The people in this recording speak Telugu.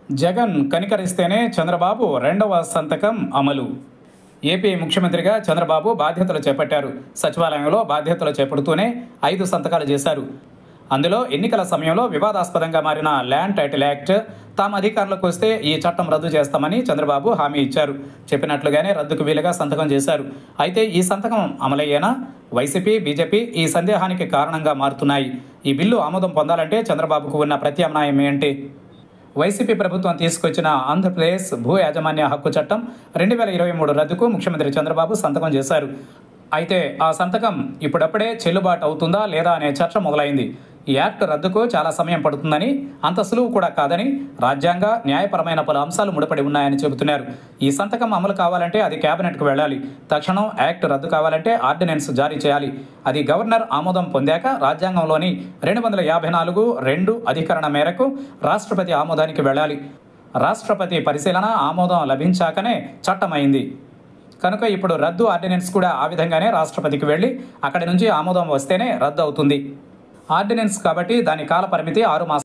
జగన్ కనికరిస్తేనే చంద్రబాబు రెండవ సంతకం అమలు. ఏపీ ముఖ్యమంత్రిగా చంద్రబాబు బాధ్యతలు చేపట్టారు. సచివాలయంలో బాధ్యతలు చేపడుతూనే 5 సంతకాలు చేశారు. అందులో ఎన్నికల సమయంలో వివాదాస్పదంగా మారిన ల్యాండ్ టైటిల్ యాక్ట్, తాము అధికారంలోకి వస్తే ఈ చట్టం రద్దు చేస్తామని చంద్రబాబు హామీ ఇచ్చారు. చెప్పినట్లుగానే రద్దుకు వీలుగా సంతకం చేశారు. అయితే ఈ సంతకం అమలయ్యేనా? వైసీపీ, బీజేపీ ఈ సందేహానికి కారణంగా మారుతున్నాయి. ఈ బిల్లు ఆమోదం పొందాలంటే చంద్రబాబుకు ఉన్న ప్రత్యామ్నాయం ఏంటి? వైసీపీ ప్రభుత్వం తీసుకొచ్చిన ఆంధ్రప్రదేశ్ భూ యాజమాన్య హక్కు చట్టం 2023 రద్దుకు ముఖ్యమంత్రి చంద్రబాబు సంతకం చేశారు. అయితే ఆ సంతకం ఇప్పుడప్పుడే చెల్లుబాటు అవుతుందా లేదా అనే చర్చ మొదలైంది. ఈ యాక్ట్ రద్దుకు చాలా సమయం పడుతుందని, అంత సులువు కూడా కాదని, రాజ్యాంగ, న్యాయపరమైన పలు అంశాలు ముడిపడి ఉన్నాయని చెబుతున్నారు. ఈ సంతకం అమలు కావాలంటే అది కేబినెట్కు వెళ్ళాలి. తక్షణం యాక్ట్ రద్దు కావాలంటే ఆర్డినెన్స్ జారీ చేయాలి. అది గవర్నర్ ఆమోదం పొందాక రాజ్యాంగంలోని 254(2) అధికరణ మేరకు రాష్ట్రపతి ఆమోదానికి వెళ్ళాలి. రాష్ట్రపతి పరిశీలన, ఆమోదం లభించాకనే చట్టమైంది. కనుక ఇప్పుడు రద్దు ఆర్డినెన్స్ కూడా ఆ విధంగానే రాష్ట్రపతికి వెళ్ళి అక్కడి నుంచి ఆమోదం వస్తేనే రద్దు అవుతుంది. ఆర్డినెన్స్ కాబట్టి దాని కాల పరిమితి 6 మాసాలు.